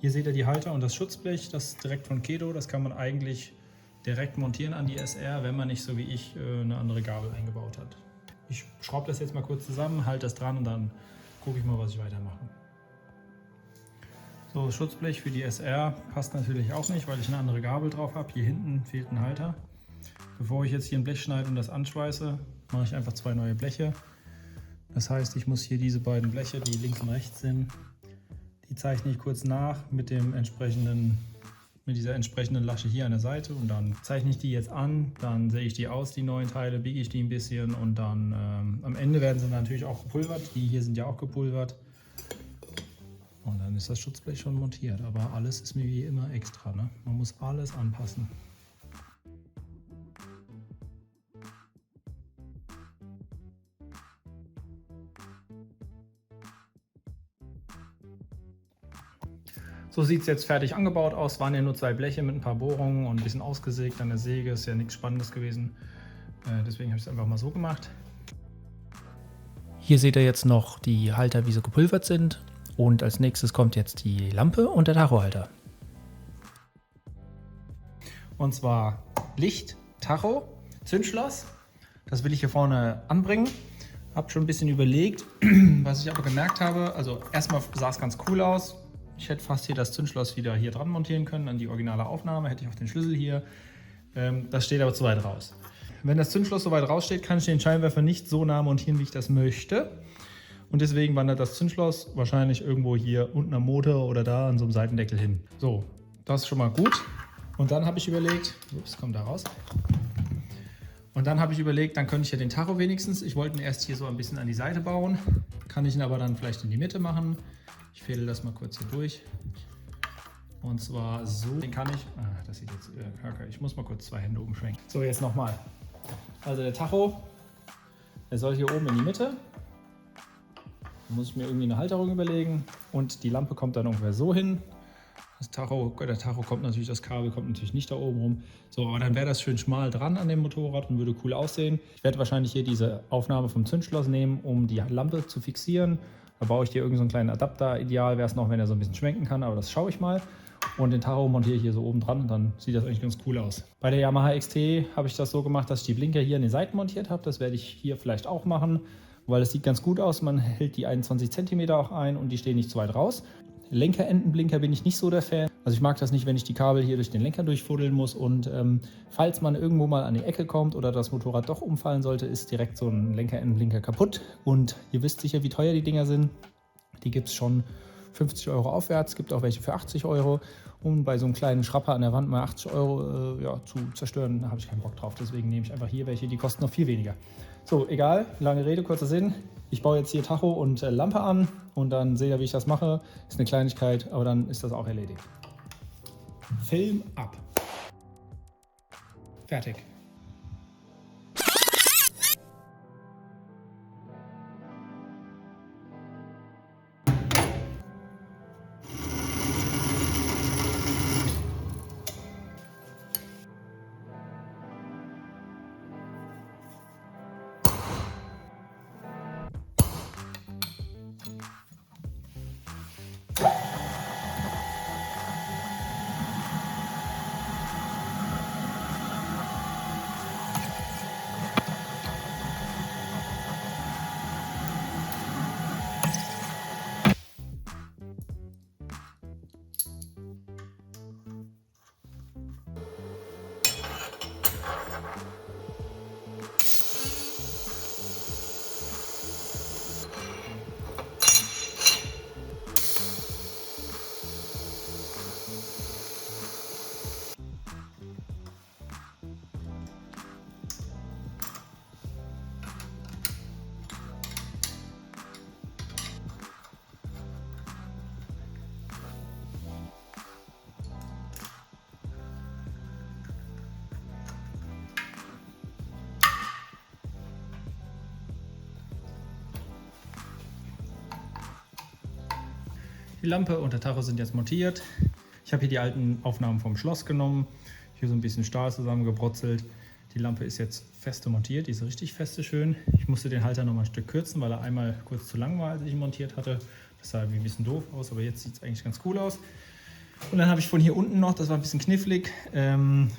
Hier seht ihr die Halter und das Schutzblech, das ist direkt von Kedo. Das kann man eigentlich direkt montieren an die SR, wenn man nicht so wie ich eine andere Gabel eingebaut hat. Ich schraube das jetzt mal kurz zusammen, halte das dran und dann gucke ich mal, was ich weitermache. So, das Schutzblech für die SR passt natürlich auch nicht, weil ich eine andere Gabel drauf habe. Hier hinten fehlt ein Halter. Bevor ich jetzt hier ein Blech schneide und das anschweiße, mache ich einfach 2 neue Bleche. Das heißt, ich muss hier diese beiden Bleche, die links und rechts sind, die zeichne ich kurz nach mit dieser entsprechenden Lasche hier an der Seite und dann zeichne ich die jetzt an, dann sehe ich die aus, die neuen Teile, biege ich die ein bisschen und dann am Ende werden sie natürlich auch gepulvert. Die hier sind ja auch gepulvert. Und dann ist das Schutzblech schon montiert, aber alles ist mir wie immer extra, ne? Man muss alles anpassen. So sieht es jetzt fertig angebaut aus. Waren ja nur 2 Bleche mit ein paar Bohrungen und ein bisschen ausgesägt an der Säge. Ist ja nichts Spannendes gewesen. Deswegen habe ich es einfach mal so gemacht. Hier seht ihr jetzt noch die Halter, wie sie gepulvert sind. Und als nächstes kommt jetzt die Lampe und der Tachohalter. Und zwar Licht, Tacho, Zündschloss. Das will ich hier vorne anbringen. Habe schon ein bisschen überlegt, was ich aber gemerkt habe. Also erstmal sah es ganz cool aus. Ich hätte fast hier das Zündschloss wieder hier dran montieren können, an die originale Aufnahme. Hätte ich auch den Schlüssel hier. Das steht aber zu weit raus. Wenn das Zündschloss so weit raussteht, kann ich den Scheinwerfer nicht so nah montieren, wie ich das möchte. Und deswegen wandert das Zündschloss wahrscheinlich irgendwo hier unten am Motor oder da an so einem Seitendeckel hin. So, das ist schon mal gut. Und dann habe ich überlegt, ups, kommt da raus. Und dann habe ich überlegt, dann könnte ich ja den Tacho wenigstens. Ich wollte ihn erst hier so ein bisschen an die Seite bauen. Kann ich ihn aber dann vielleicht in die Mitte machen. Ich fädel das mal kurz hier durch. Und zwar so. Den kann ich. Das sieht jetzt. Okay, ich muss mal kurz 2 Hände umschwenken. So, jetzt nochmal. Also der Tacho, der soll hier oben in die Mitte. Da muss ich mir irgendwie eine Halterung überlegen. Und die Lampe kommt dann ungefähr so hin. Der Tacho kommt natürlich, das Kabel kommt natürlich nicht da oben rum. So, aber dann wäre das schön schmal dran an dem Motorrad und würde cool aussehen. Ich werde wahrscheinlich hier diese Aufnahme vom Zündschloss nehmen, um die Lampe zu fixieren. Da baue ich dir irgendeinen so einen kleinen Adapter. Ideal wäre es noch, wenn er so ein bisschen schwenken kann, aber das schaue ich mal. Und den Tacho montiere ich hier so oben dran und dann sieht das eigentlich ganz cool aus. Bei der Yamaha XT habe ich das so gemacht, dass ich die Blinker hier an den Seiten montiert habe. Das werde ich hier vielleicht auch machen, weil das sieht ganz gut aus. Man hält die 21 cm auch ein und die stehen nicht zu weit raus. Lenkerendenblinker bin ich nicht so der Fan. Also ich mag das nicht, wenn ich die Kabel hier durch den Lenker durchfuddeln muss. Und falls man irgendwo mal an die Ecke kommt oder das Motorrad doch umfallen sollte, ist direkt so ein Lenkerendenblinker kaputt. Und ihr wisst sicher, wie teuer die Dinger sind. Die gibt es schon 50 € aufwärts, gibt auch welche für 80 €. Um bei so einem kleinen Schrapper an der Wand mal 80 € zu zerstören, da habe ich keinen Bock drauf. Deswegen nehme ich einfach hier welche, die kosten noch viel weniger. So, egal, lange Rede, kurzer Sinn. Ich baue jetzt hier Tacho und Lampe an und dann seht ihr, wie ich das mache. Ist eine Kleinigkeit, aber dann ist das auch erledigt. Film ab. Fertig. Die Lampe und der Tacho sind jetzt montiert. Ich habe hier die alten Aufnahmen vom Schloss genommen, hier so ein bisschen Stahl zusammengebrotzelt. Die Lampe ist jetzt feste montiert, die ist richtig feste schön. Ich musste den Halter noch mal ein Stück kürzen, weil er einmal kurz zu lang war, als ich ihn montiert hatte. Das sah irgendwie ein bisschen doof aus, aber jetzt sieht es eigentlich ganz cool aus. Und dann habe ich von hier unten noch, das war ein bisschen knifflig,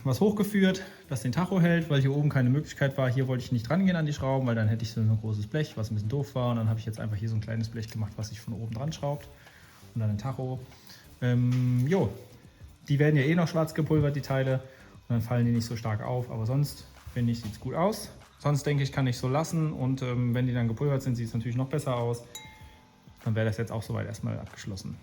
was hochgeführt, das den Tacho hält, weil hier oben keine Möglichkeit war. Hier wollte ich nicht rangehen an die Schrauben, weil dann hätte ich so ein großes Blech, was ein bisschen doof war. Und dann habe ich jetzt einfach hier so ein kleines Blech gemacht, was sich von oben dran schraubt. Und dann den Tacho. Jo, die werden ja eh noch schwarz gepulvert, die Teile. Und dann fallen die nicht so stark auf. Aber sonst, finde ich, sieht es gut aus. Sonst denke ich, kann ich so lassen. Und wenn die dann gepulvert sind, sieht es natürlich noch besser aus. Dann wäre das jetzt auch soweit erstmal abgeschlossen.